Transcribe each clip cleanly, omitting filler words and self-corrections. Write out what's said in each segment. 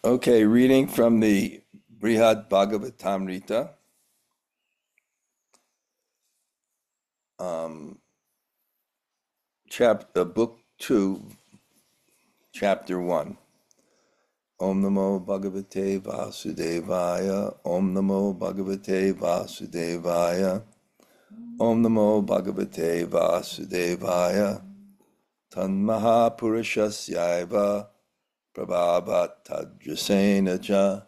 Okay, reading from the Brihad Bhagavatamrita, um, book 2, chapter 1. Om Namo Bhagavate Vasudevaya, Om Namo Bhagavate Vasudevaya, Om Namo Bhagavate Vasudevaya, Tanmaha Purushasyaiva, Prabhavat Tadrasena Cha,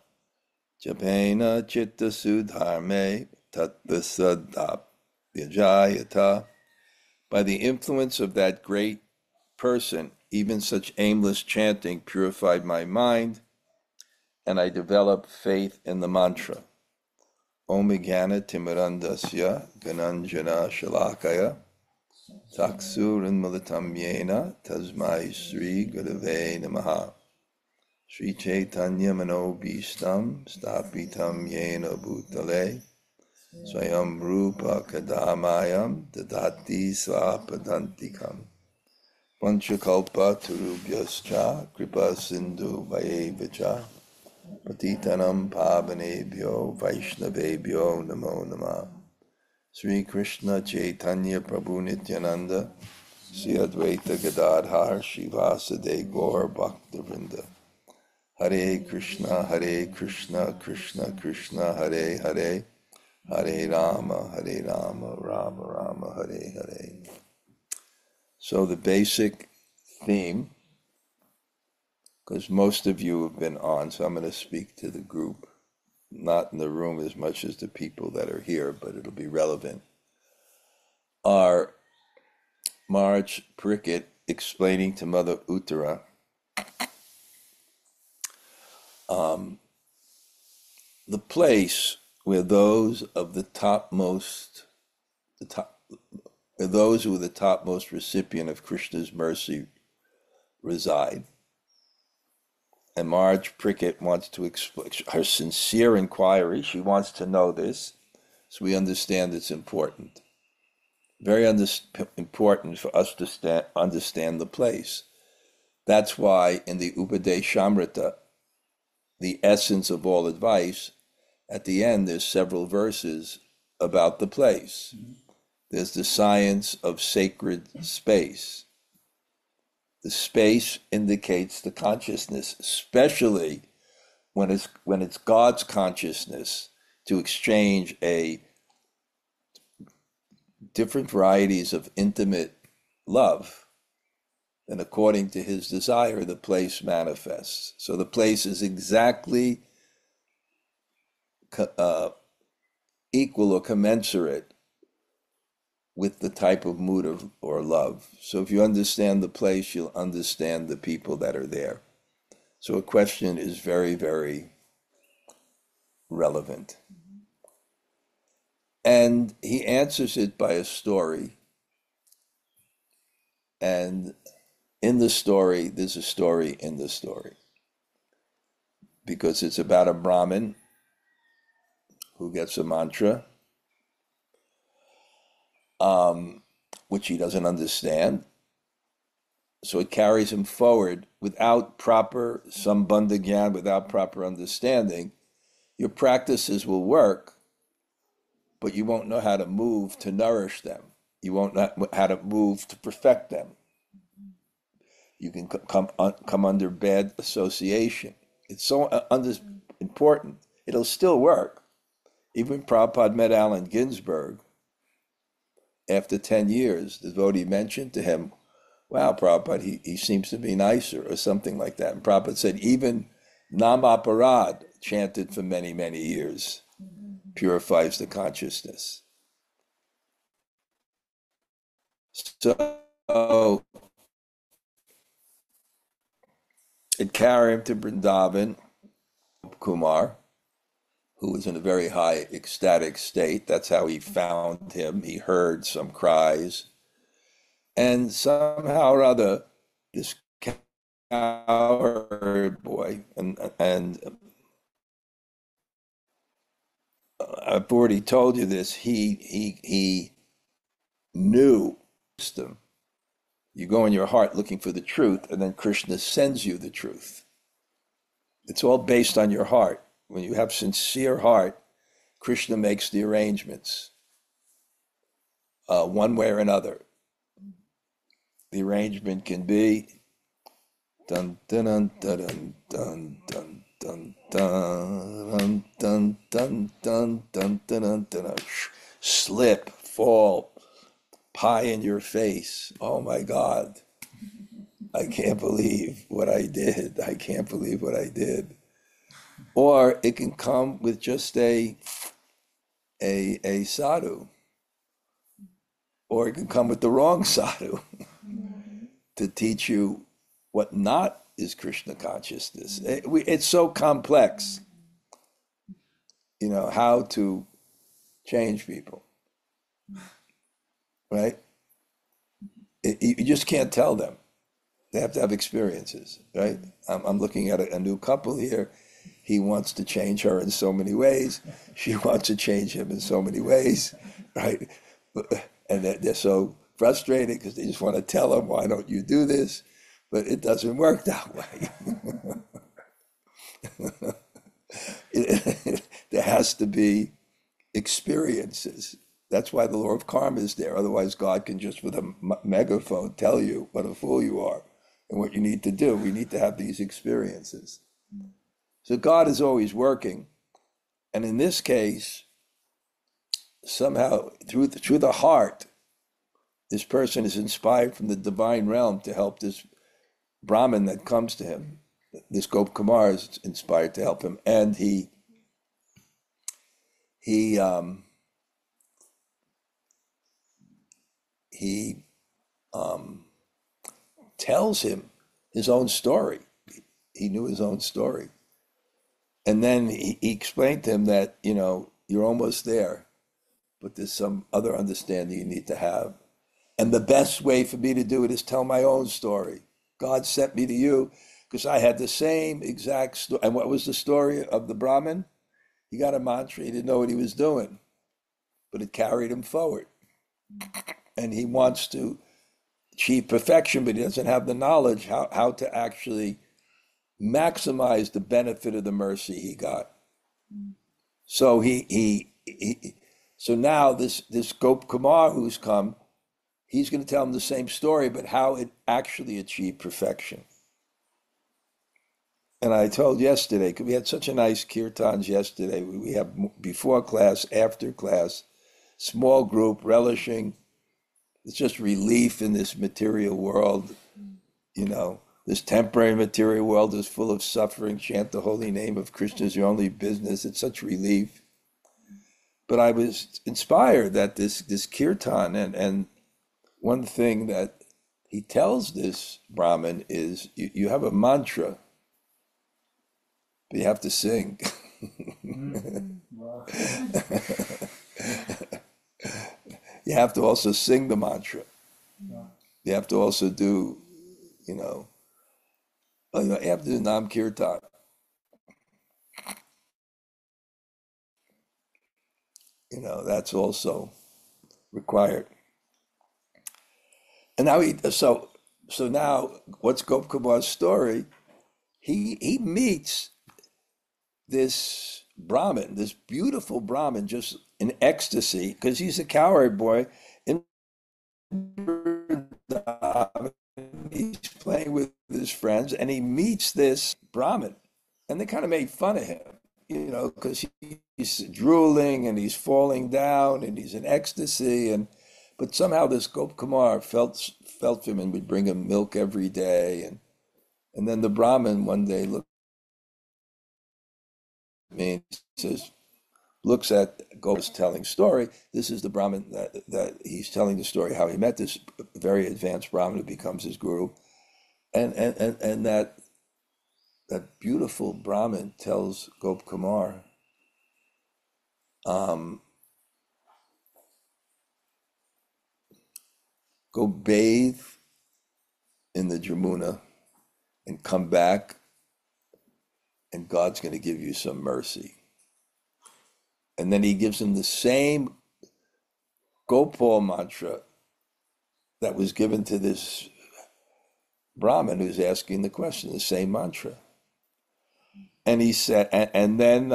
Japena Chitta Sudharme, Tattvasadap Vyajayata. By the influence of that great person, even such aimless chanting purified my mind, and I developed faith in the mantra. Om Jnana Timirandasya Gananjana Shalakaya Taksurinmilitam Yena Tasmai Sri Gurave Namaha Sri Chaitanya Manobhistam Stapitam Yena Bhutale Swayam Rupa Kadamayam Dadati Swapadantikam Panchakalpa Turubhyascha Kripa Sindhu Vayevacha Patitanam Pavanebhyo Vaishnavebhyo Namo Namah Sri Krishna Chaitanya Prabhu Nityananda Sri Advaita Gadadhar Shivasade Gaur Bhaktivinoda Hare Krishna Krishna Krishna Hare Hare Hare Rama Rama Rama Hare Hare. So the basic theme, because most of you have been on, so I'm going to speak to the group, not in the room as much as the people that are here, but it'll be relevant, are Maharaj Pariksit explaining to Mother Uttara the place where those of the topmost, where those who are the topmost recipient of Krishna's mercy reside. And Maharaj Pariksit wants to explain her sincere inquiry. She wants to know this, so we understand it's important. Very important for us to understand the place. That's why in the Upadeshamrita, the essence of all advice, at the end there's several verses about the place. There's the science of sacred space. The space indicates the consciousness, especially when it's God's consciousness, to exchange different varieties of intimate love. And according to his desire, the place manifests. So the place is exactly equal or commensurate with the type of mood or love. So if you understand the place, you'll understand the people that are there. So a question is very, very relevant. And he answers it by a story. And in the story, there's a story in the story. Because it's about a Brahmin who gets a mantra, which he doesn't understand. So it carries him forward without proper sambandha gyan, without proper understanding. Your practices will work, but you won't know how to move to nourish them. You won't know how to move to perfect them. You can come under bad association. It's so important. It'll still work. Even Prabhupada met Allen Ginsberg. After 10 years, the devotee mentioned to him, wow, Prabhupada, he seems to be nicer, or something like that. And Prabhupada said, even Namaparad, chanted for many, many years, purifies the consciousness. So it carried him to Vrindavan, Kumar, who was in a very high ecstatic state. That's how he found him. He heard some cries. And somehow or other, this cowherd boy, and I've already told you this, he knew wisdom. You go in your heart looking for the truth, and then Krishna sends you the truth. It's all based on your heart. When you have sincere heart, Krishna makes the arrangements, one way or another. The arrangement can be dun dun dun dun dun dun dun dun dun dun dun dun dun dun, slip, fall, pie in your face. Oh my God. I can't believe what I did. I can't believe what I did. Or it can come with just a sadhu, or it can come with the wrong sadhu to teach you what not is Krishna consciousness. It's so complex, how to change people, right? You just can't tell them. They have to have experiences, right? I'm looking at a new couple here. He wants to change her in so many ways. She wants to change him in so many ways, right? And they're so frustrated because they just want to tell him, why don't you do this? But it doesn't work that way. There has to be experiences. That's why the law of karma is there. Otherwise, God can just with a megaphone tell you what a fool you are and what you need to do. We need to have these experiences. So God is always working. And in this case, somehow through the heart, this person is inspired from the divine realm to help this Brahmin that comes to him. This Gop Kumar is inspired to help him. And he tells him his own story. He knew his own story. And then he explained to him that, you're almost there, but there's some other understanding you need to have. And the best way for me to do it is tell my own story. God sent me to you because I had the same exact story. And what was the story of the Brahmin? He got a mantra, he didn't know what he was doing, but it carried him forward. And he wants to achieve perfection, but he doesn't have the knowledge how to actually maximize the benefit of the mercy he got. So so now this Gop Kumar who's come, he's going to tell him the same story, but how it actually achieved perfection. And I told yesterday, because we had such a nice kirtans yesterday, we have before class, after class, small group, relishing. It's just relief in this material world. This temporary material world is full of suffering. Chant the holy name of Krishna is your only business. It's such relief. But I was inspired that this kirtan, and one thing that he tells this Brahmin is you have a mantra, but you have to sing. Wow. You have to also sing the mantra. Wow. You have to also do, you have to do Nam Kirtan. That's also required. And now so now what's Gop Kumar's story? He meets this Brahmin, this beautiful Brahmin, just in ecstasy, because he's a cowherd boy. In he's playing with his friends, and he meets this Brahmin, and they kind of made fun of him, because he's drooling and he's falling down and he's in ecstasy, but somehow this Gop Kumar felt him and would bring him milk every day, and then the Brahmin one day looked at me and says, looks at Gop's telling story. This is the Brahmin that he's telling the story how he met this very advanced Brahmin who becomes his guru, and that beautiful Brahmin tells Gop Kumar, um, go bathe in the Jamuna and come back, and God's going to give you some mercy. And then he gives him the same Gopal mantra that was given to this Brahmin who's asking the question, the same mantra. And he said, and then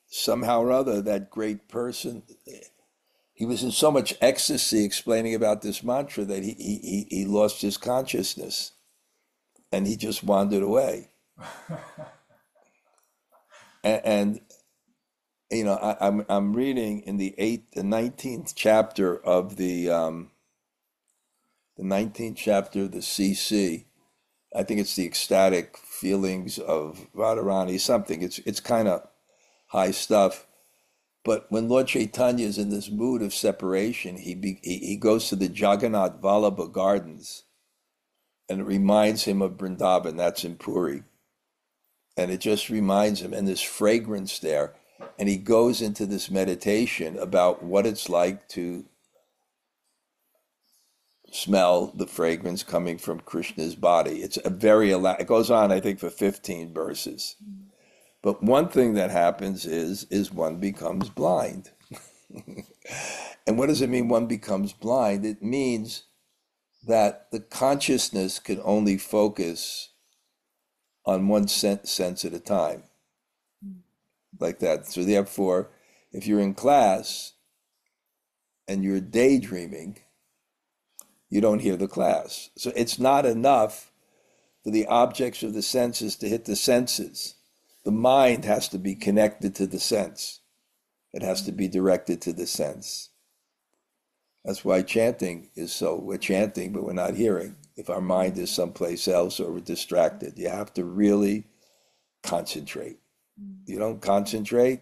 somehow or other, that great person, he was in so much ecstasy explaining about this mantra that he lost his consciousness and he just wandered away. And you know, I'm reading in the 19th chapter of the 19th chapter of the CC. I think it's the ecstatic feelings of Radharani, something. It's kind of high stuff. But when Lord Chaitanya is in this mood of separation, he goes to the Jagannath Vallabha Gardens, and it reminds him of Vrindavan. That's in Puri, and it just reminds him, and this fragrance there, and he goes into this meditation about what it's like to smell the fragrance coming from Krishna's body. It's a very it goes on, I think, for 15 verses. But one thing that happens is one becomes blind. And what does it mean one becomes blind? It means that the consciousness can only focus on one sense at a time, like that. So therefore, if you're in class and you're daydreaming, you don't hear the class. So it's not enough for the objects of the senses to hit the senses. The mind has to be connected to the sense. It has to be directed to the sense. That's why chanting is so, we're chanting, but we're not hearing. If our mind is someplace else or we're distracted, you have to really concentrate. You don't concentrate,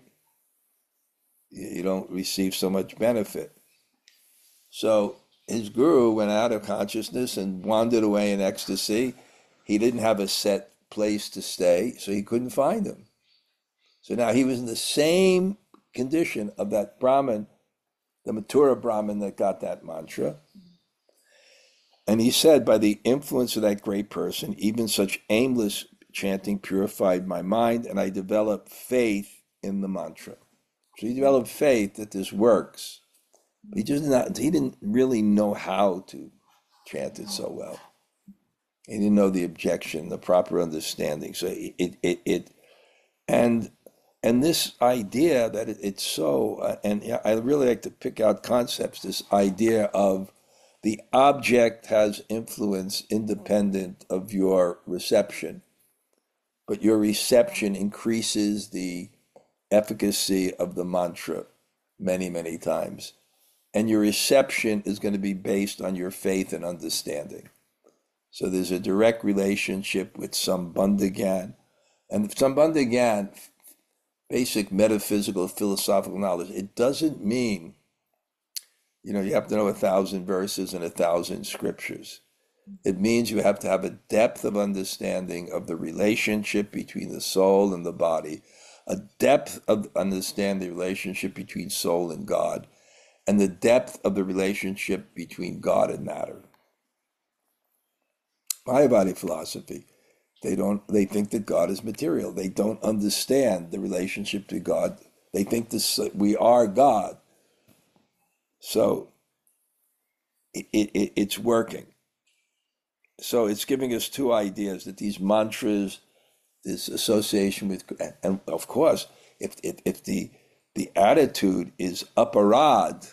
you don't receive so much benefit. So his guru went out of consciousness and wandered away in ecstasy. He didn't have a set place to stay, so he couldn't find him. So now he was in the same condition of that Brahmin, the Mathura Brahmin that got that mantra. And he said, by the influence of that great person, even such aimless chanting purified my mind, and I developed faith in the mantra. So he developed faith that this works. He didn't really know how to chant it so well. He didn't know the objection, the proper understanding. So and this idea that it's so, and I really like to pick out concepts, this idea of the object has influence independent of your reception, but your reception increases the efficacy of the mantra many, many times. And your reception is going to be based on your faith and understanding. So there's a direct relationship with Sambandha Gyan. And Sambandha Gyan, basic metaphysical, philosophical knowledge, it doesn't mean, you have to know 1,000 verses and 1,000 scriptures. It means you have to have a depth of understanding of the relationship between the soul and the body, a depth of understanding the relationship between soul and God, and the depth of the relationship between God and matter. Mayavadi philosophy, they think that God is material. They don't understand the relationship to God. They think we are God. So it's working. So it's giving us two ideas, that these mantras, this association with, and of course, if the attitude is aparad,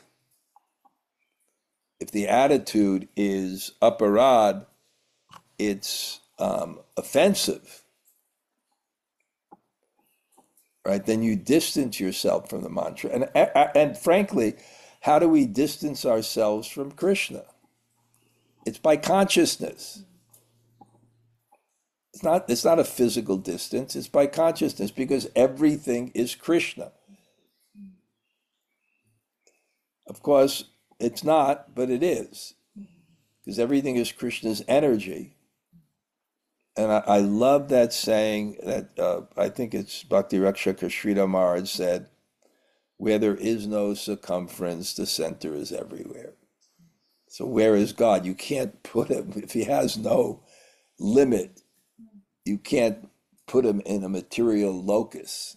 it's offensive, right? Then you distance yourself from the mantra. And frankly, how do we distance ourselves from Krishna? It's by consciousness. It's not a physical distance, it's by consciousness, because everything is Krishna. Of course, it's not, but it is, because everything is Krishna's energy. And I love that saying that I think it's Bhakti Rakshaka Sridhar Maharaj said, where there is no circumference, the center is everywhere. So where is God? You can't put him, if he has no limit, you can't put him in a material locus,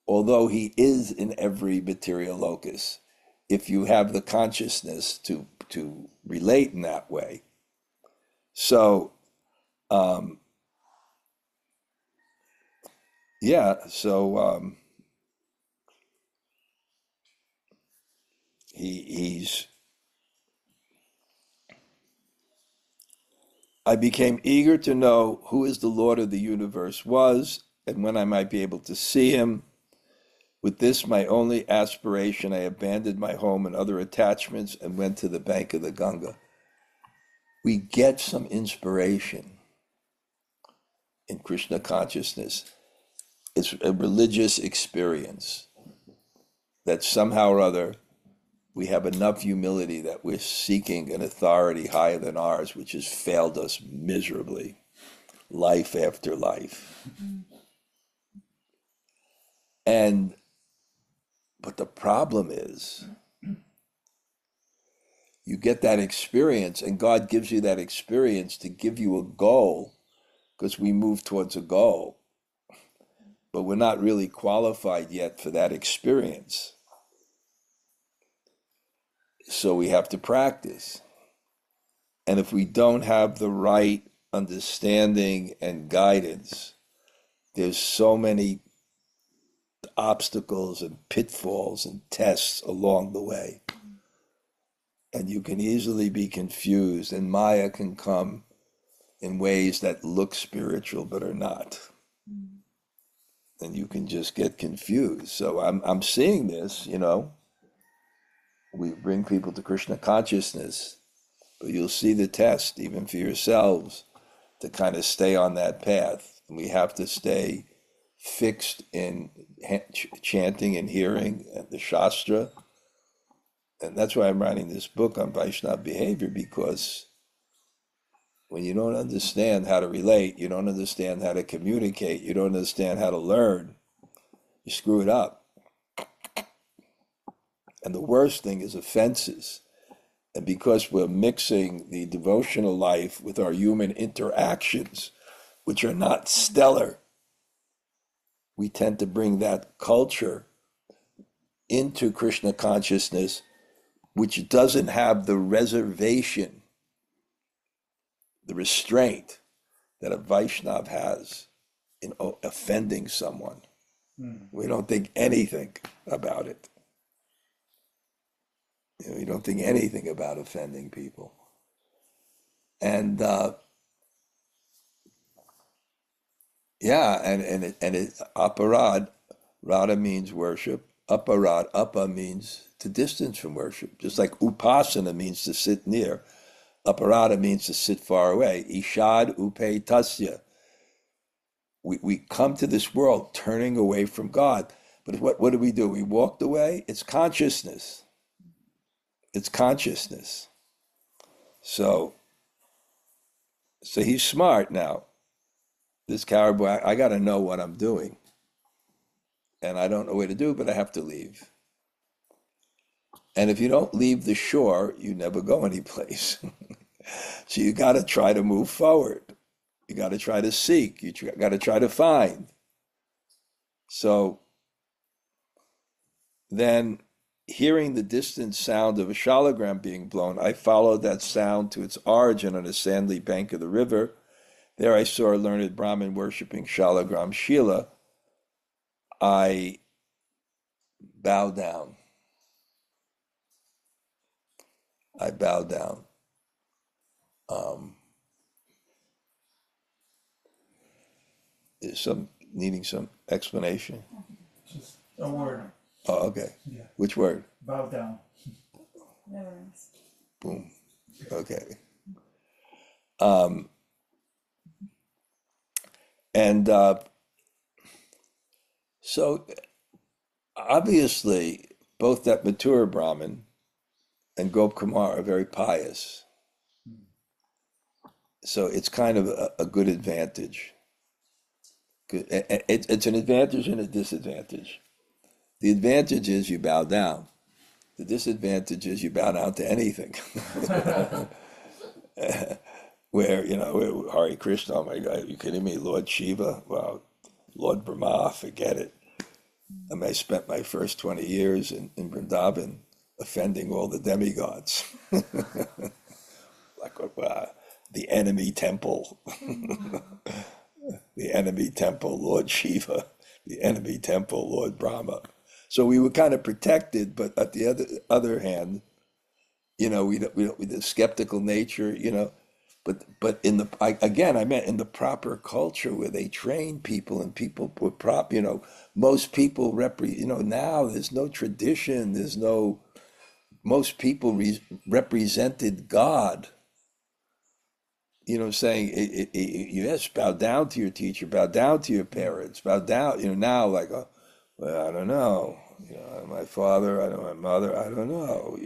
although he is in every material locus, if you have the consciousness to relate in that way. So yeah, so he's I became eager to know who is the Lord of the universe was and when I might be able to see him. With this, my only aspiration, I abandoned my home and other attachments and went to the bank of the Ganga. We get some inspiration in Krishna consciousness. It's a religious experience that somehow or other we have enough humility that we're seeking an authority higher than ours, which has failed us miserably, life after life. And but the problem is you get that experience, and God gives you that experience to give you a goal, because we move towards a goal, but we're not really qualified yet for that experience. So we have to practice. And if we don't have the right understanding and guidance, there's so many obstacles and pitfalls and tests along the way. And you can easily be confused, and Maya can come in ways that look spiritual but are not. And you can just get confused. So I'm seeing this, we bring people to Krishna consciousness, but you'll see the test even for yourselves to kind of stay on that path. And we have to stay fixed in chanting and hearing the Shastra. And that's why I'm writing this book on Vaishnava behavior, because when you don't understand how to relate, you don't understand how to communicate, you don't understand how to learn, you screw it up. And the worst thing is offenses. And because we're mixing the devotional life with our human interactions, which are not stellar, we tend to bring that culture into Krishna consciousness, which doesn't have the reservation, the restraint that a Vaishnav has in offending someone. We don't think anything about it. We don't think anything about offending people. And aparad, rada means worship. Aparad, apa means to distance from worship. Just like upasana means to sit near. Aparada means to sit far away. Ishad upe tasya. We come to this world turning away from God. But what do? We walked away. It's consciousness. It's consciousness. So he's smart now. This cowboy, I got to know what I'm doing. And I don't know what to do, but I have to leave. And if you don't leave the shore, you never go anyplace. So you got to try to move forward. You got to try to seek. You got to try to find. So then, hearing the distant sound of a shalagram being blown, I followed that sound to its origin on a sandy bank of the river. There I saw a learned Brahmin worshipping shalagram Shila. I bowed down. I bowed down. Is some needing some explanation? Just a word. Oh, okay. Yeah. Which word? Bow down. Boom. Okay. Um, and so obviously, both that Mathura Brahmin and Gop Kumar are very pious. So it's kind of a good advantage. It's an advantage and a disadvantage. The advantage is you bow down. The disadvantage is you bow down to anything. Where, Hare Krishna, oh my God, are you kidding me? Lord Shiva, wow, Lord Brahma, forget it. I spent my first 20 years in Vrindavan offending all the demigods. Like the enemy temple. The enemy temple, Lord Shiva. the enemy temple, Lord Brahma. So we were kind of protected, but at the other hand, we the skeptical nature, but in the again, I meant in the proper culture where they train people and people were most people now there's no tradition, there's no most people represented God. Saying yes, bow down to your teacher, bow down to your parents, bow down. Now like, well, I don't know. My father, I know my mother, I don't know.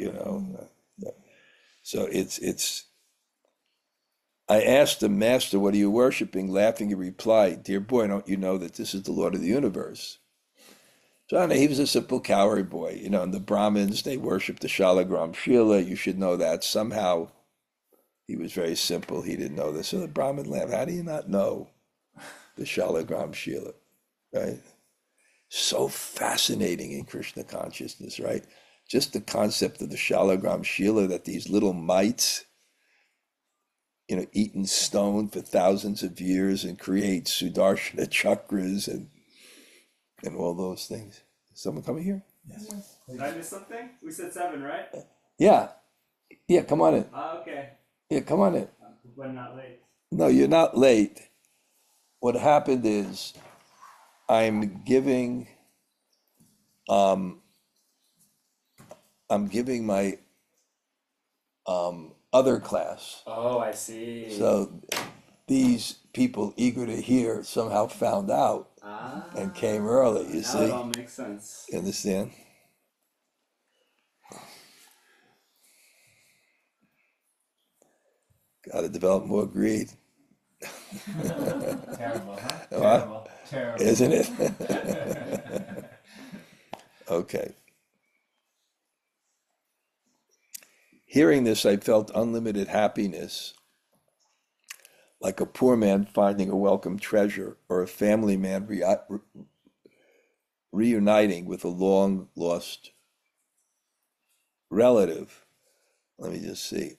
So it's. I asked the master, "What are you worshiping?" Laughing, he replied, "Dear boy, don't you know that this is the Lord of the universe?" So I don't know, he was a simple cowherd boy, and the Brahmins, they worship the Shalagram Shila. You should know that. Somehow he was very simple. He didn't know this. So the Brahmin laughed, how do you not know the Shalagram Shila? Right? So fascinating in Krishna consciousness, right? Just the concept of the Shalagram Shila, that these little mites, eaten stone for thousands of years and create Sudarshana chakras and all those things. Is someone coming here? Yes. Did I miss something? We said 7, right? Yeah. Yeah, come on in. Okay. Yeah, come on in. But not late. No, you're not late. What happened is I'm giving my other class. Oh, I see. So these people eager to hear somehow found out Ah. and came early, you Now see? it all makes sense. You understand? Got to develop more greed. Terrible, huh? What? Terrible. Isn't it? Okay. Hearing this, I felt unlimited happiness, like a poor man finding a welcome treasure, or a family man reuniting with a long lost relative. Let me just see.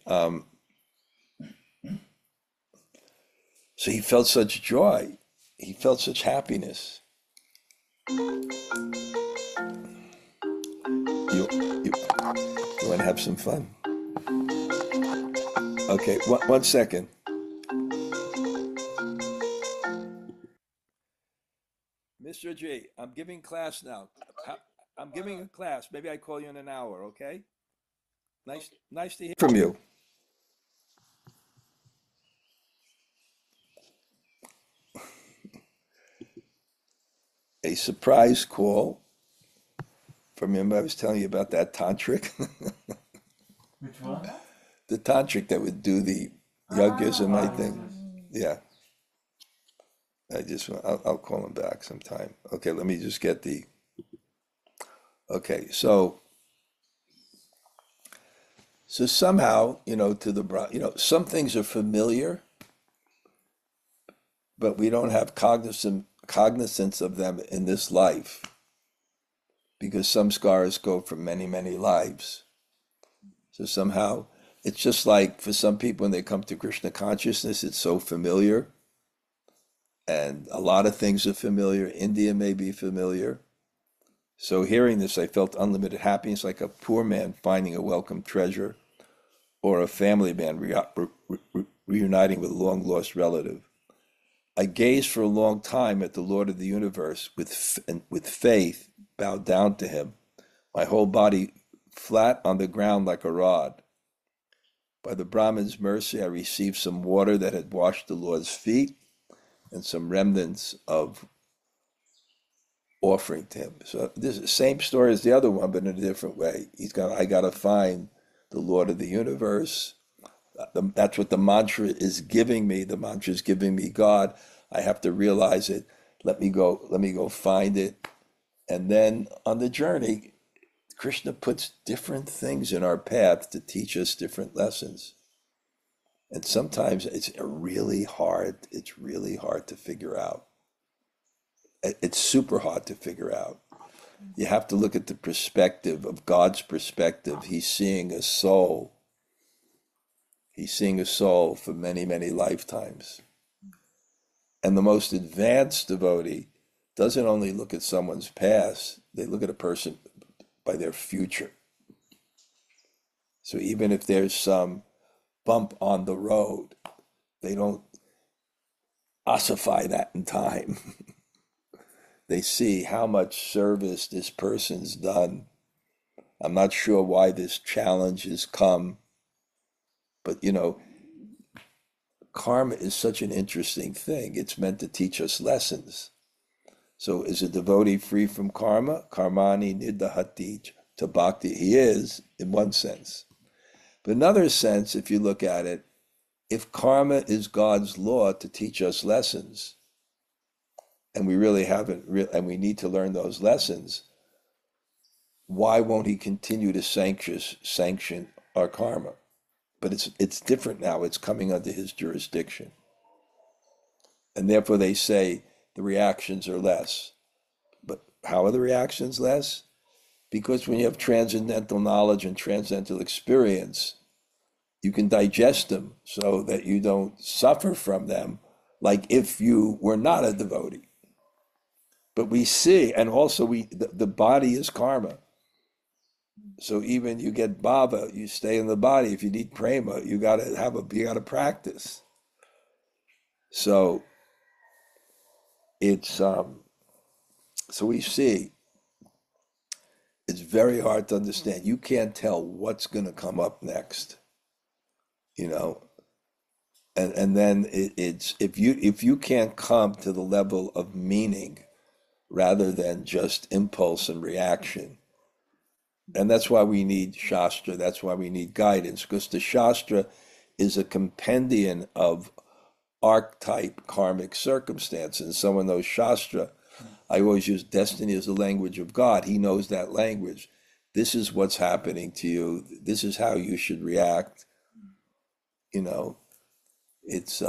So he felt such joy. He felt such happiness. You want to have some fun? Okay, one second. Mr. G, I'm giving class now. I'm giving a class. Maybe I call you in an hour, okay? Nice to hear from you. A surprise call from him. I was telling you about that tantric. Which one? The tantric that would do the yogism, I think. Yeah. I'll call him back sometime. Okay, let me just get the. Okay, so somehow, some things are familiar, but we don't have cognizance of them in this life, because some scars go for many, many lives. So somehow, it's just like for some people when they come to Krishna consciousness, it's so familiar. And a lot of things are familiar. India may be familiar. So hearing this, I felt unlimited happiness, like a poor man finding a welcome treasure, or a family man reuniting with a long lost relative. I gazed for a long time at the Lord of the universe with faith, bowed down to him, my whole body flat on the ground like a rod. By the Brahmin's mercy, I received some water that had washed the Lord's feet and some remnants of offering to him. So this is the same story as the other one, but in a different way. I got to find the Lord of the universe. That's what the mantra is giving me. The mantra is giving me God. I have to realize it. Let me go find it. And then on the journey, Krishna puts different things in our path to teach us different lessons. And sometimes it's really hard to figure out. It's super hard to figure out. You have to look at the perspective of God's perspective. He's seeing a soul. He's seeing a soul for many, many lifetimes. And the most advanced devotee doesn't only look at someone's past, they look at a person by their future. So even if there's some bump on the road, they don't ossify that in time. They see how much service this person's done. I'm not sure why this challenge has come, but karma is such an interesting thing. It's meant to teach us lessons. So is a devotee free from karma? Karmani nidahati to bhakti. He is, in one sense. But another sense, if you look at it, if karma is God's law to teach us lessons, and we really haven't, and we need to learn those lessons, why won't he continue to sanction our karma? But it's different now. It's coming under his jurisdiction. And therefore they say the reactions are less. But how are the reactions less? Because when you have transcendental knowledge and transcendental experience, you can digest them so that you don't suffer from them like if you were not a devotee. But we see, and also the body is karma. So even you get bhava, you stay in the body. If you need prema, you gotta practice. So it's so we see it's very hard to understand. You can't tell what's going to come up next, and then it's if you can't come to the level of meaning rather than just impulse and reaction. And that's why we need Shastra, that's why we need guidance, because the Shastra is a compendium of archetype karmic circumstances. And someone knows Shastra, I always use destiny as the language of God. He knows that language. This is what's happening to you. This is how you should react. It's,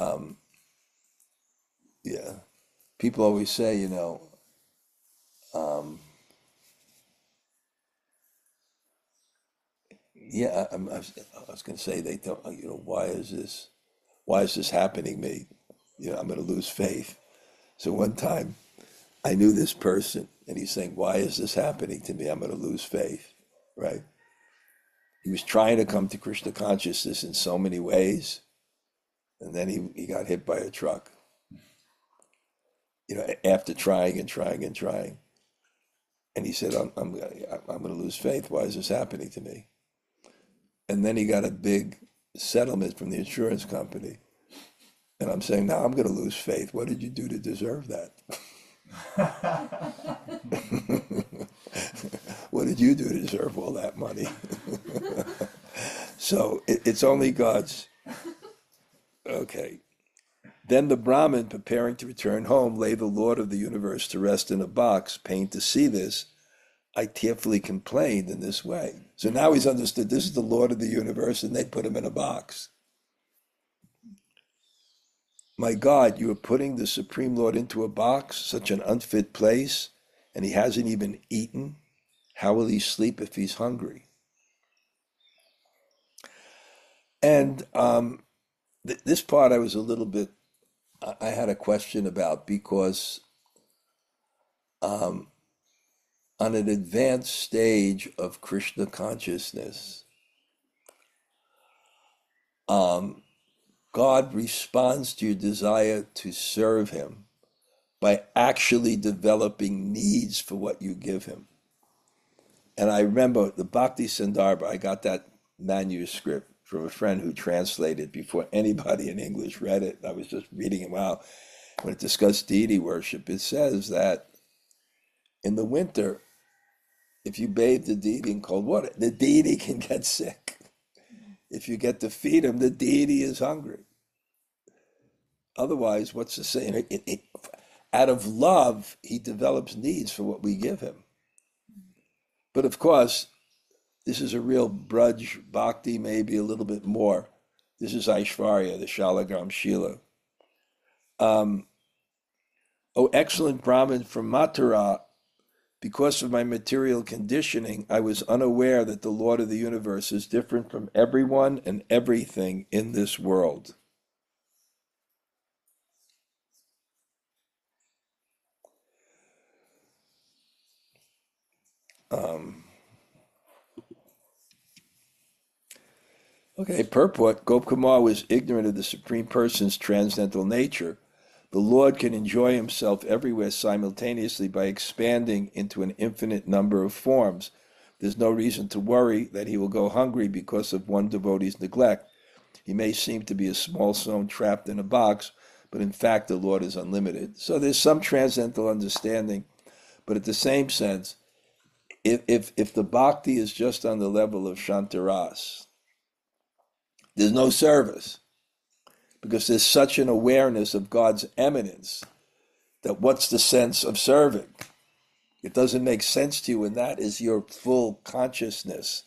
yeah. People always say, yeah, I was going to say, they don't, why is this happening to me? I'm going to lose faith. So one time I knew this person and he's saying, why is this happening to me? I'm going to lose faith, right? He was trying to come to Krishna consciousness in so many ways. And then he got hit by a truck, after trying and trying and trying. And he said, I'm going to lose faith. Why is this happening to me? And then he got a big settlement from the insurance company. And I'm saying, now I'm going to lose faith. What did you do to deserve that? What did you do to deserve all that money? So it's only God's. Okay. Then the Brahmin, preparing to return home, lay the Lord of the universe to rest in a box. Pained to see this, I tearfully complained in this way. So now he's understood this is the Lord of the universe, and they put him in a box. My God, you are putting the Supreme Lord into a box, such an unfit place, and he hasn't even eaten. How will he sleep if he's hungry? And this part I was a little bit, I had a question about, because on an advanced stage of Krishna consciousness, God responds to your desire to serve him by actually developing needs for what you give him. And I remember the Bhakti Sandarbha, I got that manuscript from a friend who translated before anybody in English read it. I was just reading it. Wow. When it discussed deity worship, it says that in the winter, if you bathe the deity in cold water, the deity can get sick. If you get to feed him, the deity is hungry. Otherwise, what's the saying? Out of love, he develops needs for what we give him. But of course, this is a real Braj Bhakti, maybe a little bit more. This is Aishvarya, the Shalagram Shila. O excellent Brahmin from Mathura, because of my material conditioning, I was unaware that the Lord of the universe is different from everyone and everything in this world. Okay, purport. Gop Kumar was ignorant of the Supreme Person's transcendental nature. The Lord can enjoy himself everywhere simultaneously by expanding into an infinite number of forms. There's no reason to worry that he will go hungry because of one devotee's neglect. He may seem to be a small stone trapped in a box, but in fact the Lord is unlimited. So there's some transcendental understanding, but at the same sense, if the bhakti is just on the level of Shantaras, there's no service because there's such an awareness of God's eminence that what's the sense of serving? It doesn't make sense to you, and that is your full consciousness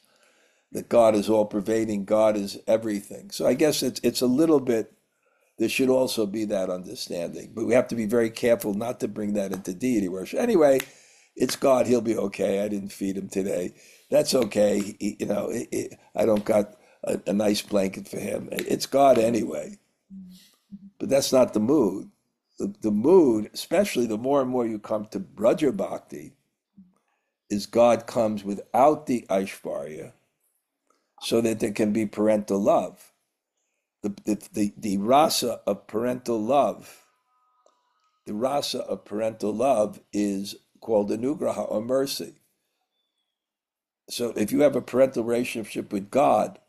that God is all pervading, God is everything. So I guess it's a little bit, there should also be that understanding, but we have to be very careful not to bring that into deity worship. Anyway, it's God, he'll be okay. I didn't feed him today. That's okay. I don't got a nice blanket for him. It's God anyway. But that's not the mood. The mood, especially the more and more you come to Braja Bhakti, is God comes without the Aishvarya so that there can be parental love. The rasa of parental love, the rasa of parental love is called anugraha or mercy. So if you have a parental relationship with God,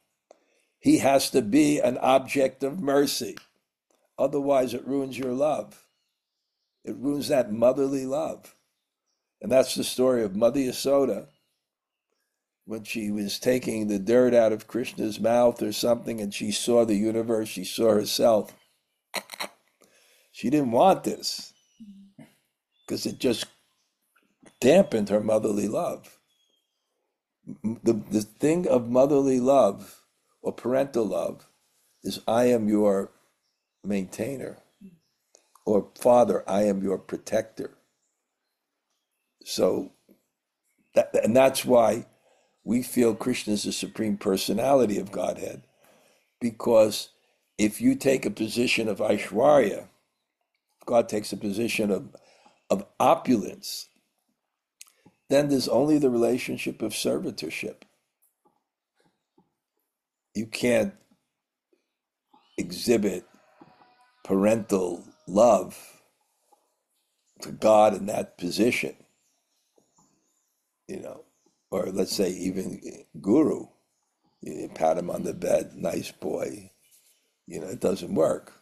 he has to be an object of mercy. Otherwise, it ruins your love. It ruins that motherly love. And that's the story of Mother Yasoda when she was taking the dirt out of Krishna's mouth or something and she saw the universe, she saw herself. She didn't want this because it just dampened her motherly love. The thing of motherly love or parental love is I am your maintainer, or Father, I am your protector. So, and that's why we feel Krishna is the Supreme Personality of Godhead, because if you take a position of Aishwarya, God takes a position of opulence, then there's only the relationship of servitorship. You can't exhibit parental love to God in that position, or let's say even guru, you pat him on the bed, nice boy, it doesn't work.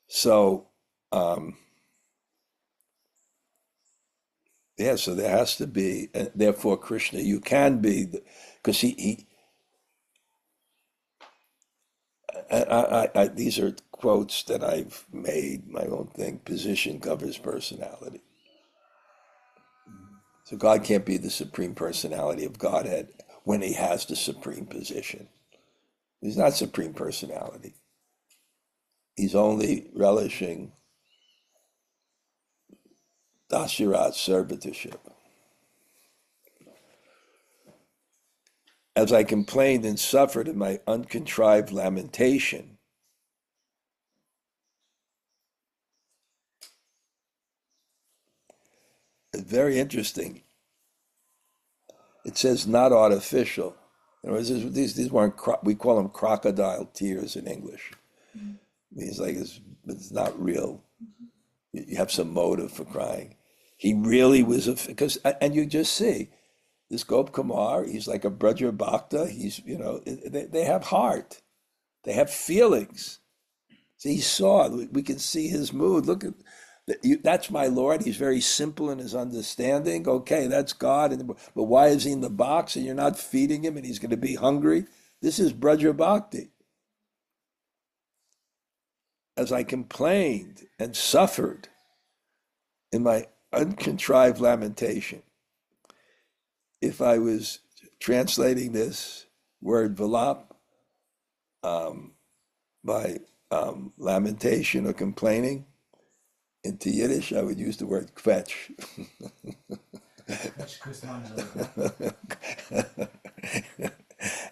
So, so there has to be, and therefore Krishna, you can be, because these are quotes that I've made, my own thing, position covers personality. So God can't be the Supreme Personality of Godhead when he has the supreme position. He's not Supreme Personality. He's only relishing Dashirat servitorship. As I complained and suffered in my uncontrived lamentation, it's very interesting. It says not artificial. In other words, these weren't, we call them crocodile tears in English. Means like it's not real. You have some motive for crying. He really was and you just see this Gop Kumar, he's like a Braja Bhakta. He's, they have heart. They have feelings. See, he saw, we can see his mood. Look at, that's my Lord. He's very simple in his understanding. Okay, that's God. But why is he in the box and you're not feeding him and he's going to be hungry? This is Braja Bhakti. As I complained and suffered in my uncontrived lamentation, if I was translating this word vilap by lamentation or complaining into Yiddish, I would use the word kvetch.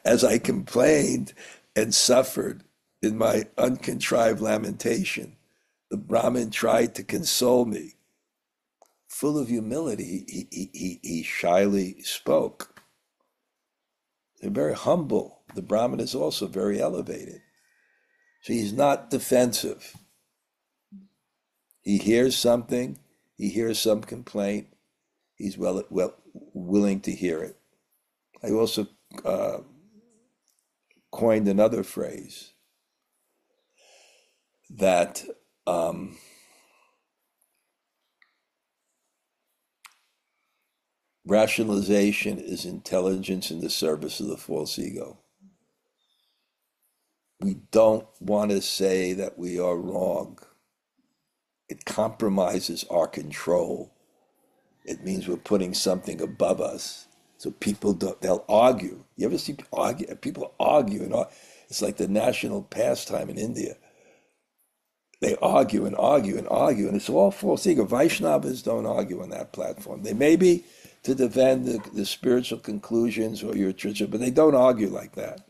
As I complained and suffered in my uncontrived lamentation, the Brahmin tried to console me. full of humility, he shyly spoke. They're very humble. The Brahmin is also very elevated. So he's not defensive. He hears something, he hears some complaint, he's willing to hear it. I also coined another phrase that rationalization is intelligence in the service of the false ego. We don't want to say that we are wrong. It compromises our control. It means we're putting something above us. So people they'll argue. You ever see people argue and argue? It's like the national pastime in India. They argue and argue and argue, and it's all false ego. Vaishnavas don't argue on that platform. They may be to defend the spiritual conclusions or your tradition, but they don't argue like that.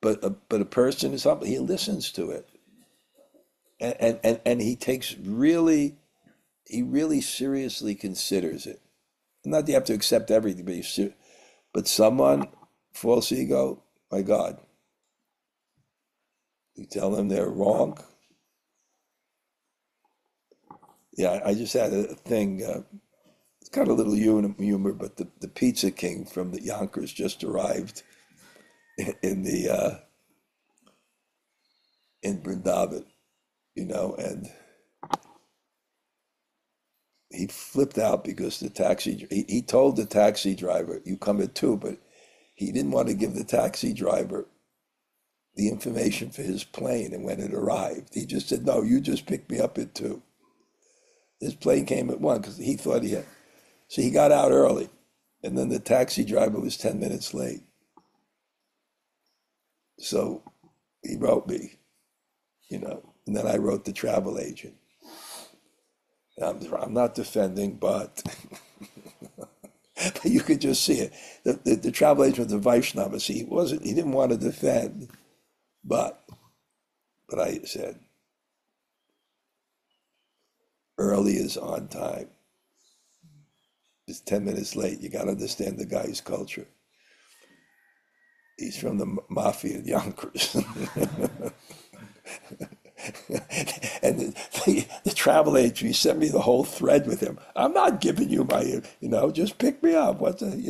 But a person is humble. He listens to it, and he really seriously considers it. Not that you have to accept everything, but someone, false ego, my God, you tell them they're wrong. Yeah, I just had a thing. It's got a little humor, but the Pizza King from the Yonkers just arrived in Vrindavan, and he flipped out because he told the taxi driver, "You come at 2," but he didn't want to give the taxi driver the information for his plane, and when it arrived, he just said, "No, you just pick me up at 2." His plane came at 1 because he thought he had. So he got out early, and then the taxi driver was 10 minutes late. So he wrote me, and then I wrote the travel agent. I'm not defending, but you could just see it. The travel agent was a Vaishnava. See, he didn't want to defend, but I said, early is on time. It's 10 minutes late. You got to understand the guy's culture. He's from the mafia in Yonkers. And the travel agent, he sent me the whole thread with him. I'm not giving you my, just pick me up. And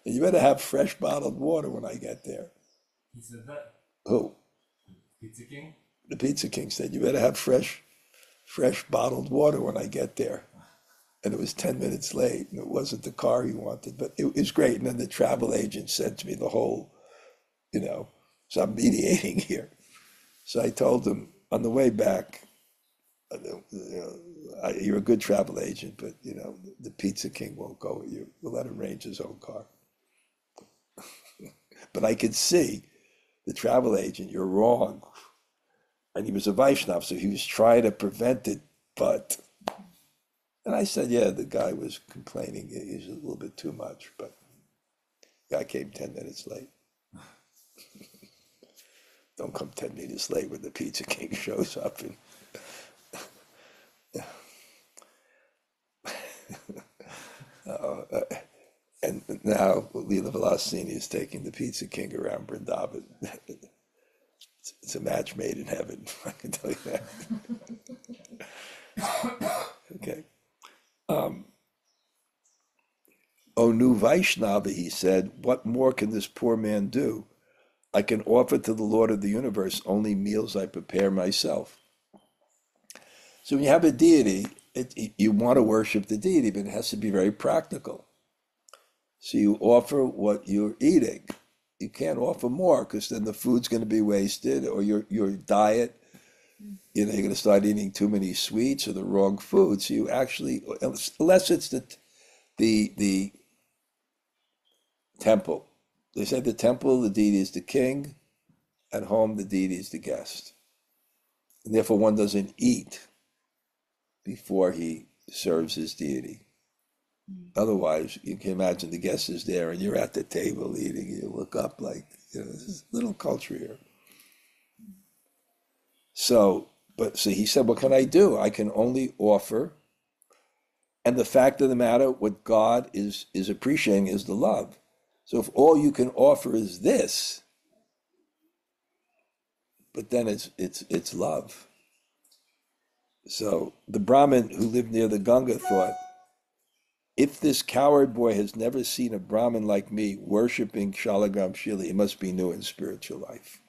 you better have fresh bottled water when I get there. He said that? Who? Pizza King? The Pizza King said, you better have fresh bottled water when I get there. And it was 10 minutes late, and it wasn't the car he wanted, but it was great. And then the travel agent said to me the whole, so I'm mediating here. So I told him on the way back, you're a good travel agent, but the Pizza King won't go with you. We'll let him arrange his own car. But I could see the travel agent, you're wrong. And he was a Vaishnava, so he was trying to prevent it, and I said, yeah, the guy was complaining. He was a little bit too much, but the guy came 10 minutes late. Don't come 10 minutes late when the Pizza King shows up. And now Leela Vilasini is taking the Pizza King around Vrindavan. It's a match made in heaven, I can tell you that. Okay. O new Vaishnava, he said, what more can this poor man do? I can offer to the Lord of the universe only meals I prepare myself. So when you have a deity, you want to worship the deity, but it has to be very practical. So you offer what you're eating. You can't offer more because then the food's going to be wasted, or your diet, you're going to start eating too many sweets or the wrong food. So you actually, unless it's the temple. They say the temple, the deity is the king. At home, the deity is the guest. And therefore, one doesn't eat before he serves his deity. Otherwise, you can imagine the guest is there and you're at the table eating, and you look up like, there's a little culture here. So he said, what can I do? I can only offer And the fact of the matter, what God is appreciating is the love. So if all you can offer is this, but then it's love. So the Brahmin who lived near the Ganga thought, if this coward boy has never seen a Brahmin like me worshiping Shalagram Shila, he must be new in spiritual life.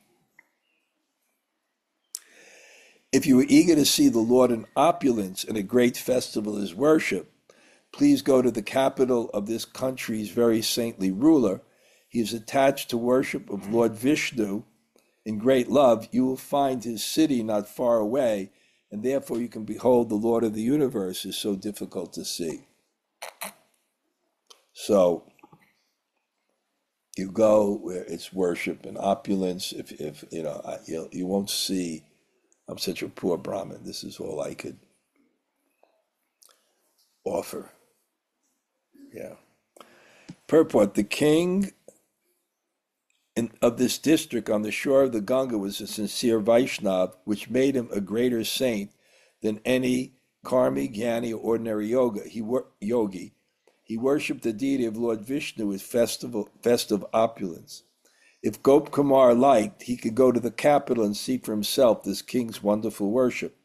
If you are eager to see the Lord in opulence and a great festival is worship, please go to the capital of this country's very saintly ruler. He is attached to worship of Lord Vishnu in great love. You will find his city not far away, and therefore you can behold the Lord of the universe is so difficult to see. So you go where it's worship and opulence. If you know, you won't see. I'm such a poor Brahmin. This is all I could offer. Yeah. Purport: the king of this district on the shore of the Ganga was a sincere Vaishnav, which made him a greater saint than any karmi, jnani, or ordinary yogi. He worshipped the deity of Lord Vishnu with festive opulence. If Gop Kumar liked, he could go to the capital and see for himself this king's wonderful worship.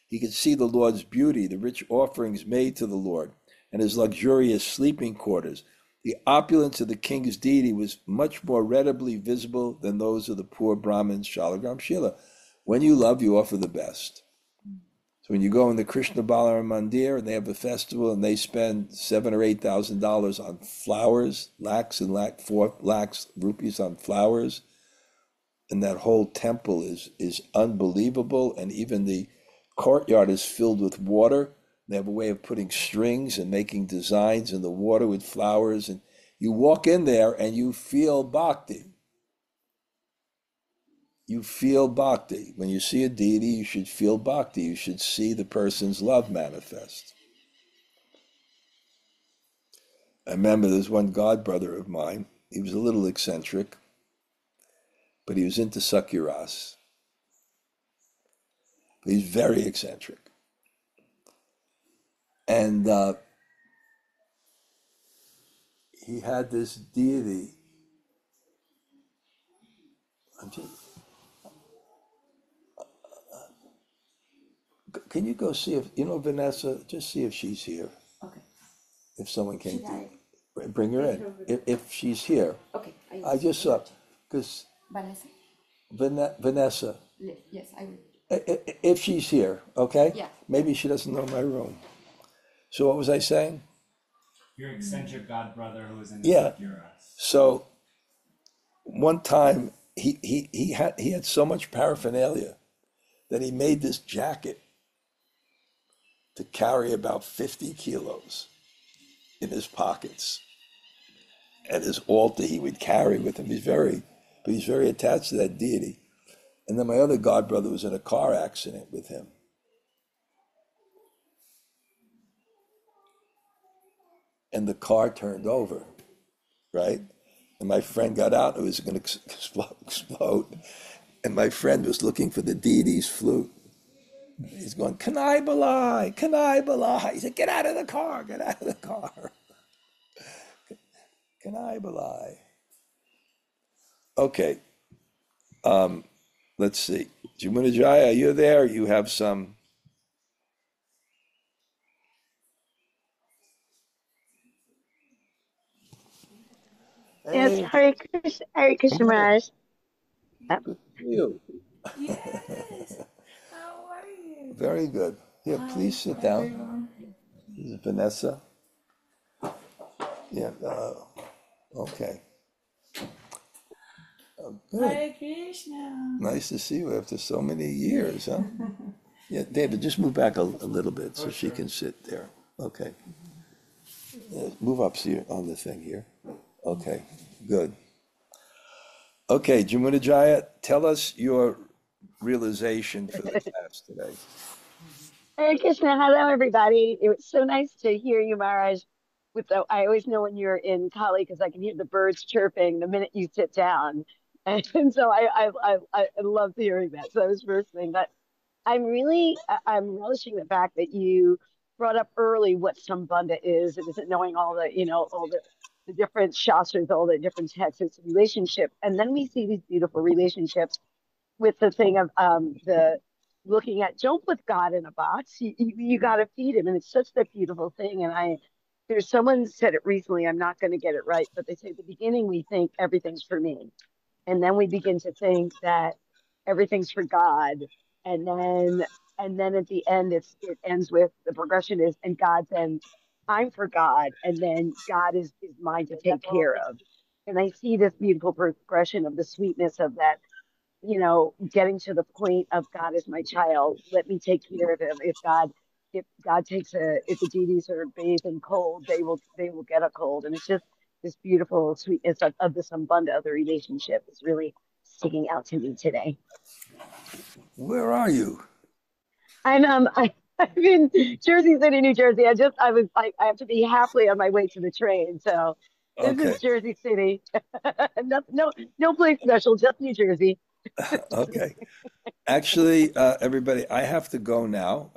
He could see the Lord's beauty, the rich offerings made to the Lord, and his luxurious sleeping quarters. The opulence of the king's deity was much more readily visible than those of the poor Brahmins, Shalagram Shila. When you love, you offer the best. So when you go in the Krishna Balaram Mandir and they have a festival and they spend $7,000 or $8,000 on flowers, lakhs and 4 lakhs rupees on flowers, and that whole temple is unbelievable, and even the courtyard is filled with water. They have a way of putting strings and making designs in the water with flowers, and you walk in there and you feel bhakti. You feel bhakti. When you see a deity, you should feel bhakti. You should see the person's love manifest. I remember there's one god brother of mine. He was a little eccentric, but he was into Sakyaras. He's very eccentric. And he had this deity. Can you go see if, Vanessa, just see if she's here. Okay. If someone can Should I bring her take in. her over If she's here. Okay. I just saw, because Vanessa? Vanessa, Yes, I will. if she's here, okay? Yeah. Maybe she doesn't know my room. So what was I saying? Your eccentric god brother who was in the Yeah. Sakuras. So one time he had so much paraphernalia that he made this jacket to carry about 50 kilos in his pockets. And his altar he would carry with him. He's very attached to that deity. And then my other god brother was in a car accident with him. And the car turned over, right? And my friend got out, it was going to explode. And my friend was looking for the deity's flute. He's going, Kanai Balai, Kanai Balai. He said, get out of the car, get out of the car. Kanai Balai. Okay, let's see. Jumunajaya, are you there? You have some. Yes, Hey, Hare Krishna come on. Maharaj. Good for you. Yes. How are you? Very good. Here, please sit down. Everyone. This is Vanessa. Yeah, okay. Good. Hare Krishna. Nice to see you after so many years, huh? Yeah, David, just move back a little bit so she can sit there. Okay. Move up so on the thing here. Okay, good. Okay, Jamunajaya, tell us your realization for the class today. Hare Krishna. Hello, everybody. It was so nice to hear you, Maharaj. I always know when you're in Kali because I can hear the birds chirping the minute you sit down, and so I loved hearing that. So that was the first thing. But I'm relishing the fact that you brought up early what Sambandha is. It isn't knowing all the, all the different shastras, all the different texts, it's a relationship. And then we see these beautiful relationships with the thing of the looking at, don't put God in a box. You got to feed him. And it's such a beautiful thing. And there's someone said it recently, I'm not going to get it right, but they say at the beginning, we think everything's for me. And then we begin to think that everything's for God. And then at the end, it ends with the progression is, and God then, I'm for God. And then God is mine to take care of. And I see this beautiful progression of the sweetness of that, getting to the point of God is my child. Let me take care of him. If the deities are bathed in cold, they will get a cold. And it's just this beautiful sweetness of the Sambandha of the relationship is really sticking out to me today. Where are you? I'm in Jersey City, New Jersey. I have to be halfway on my way to the train. So this Okay. is Jersey City. No place special, just New Jersey. Okay. Actually, everybody, I have to go now.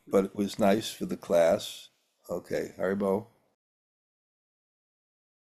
But it was nice for the class. Okay, Haribo.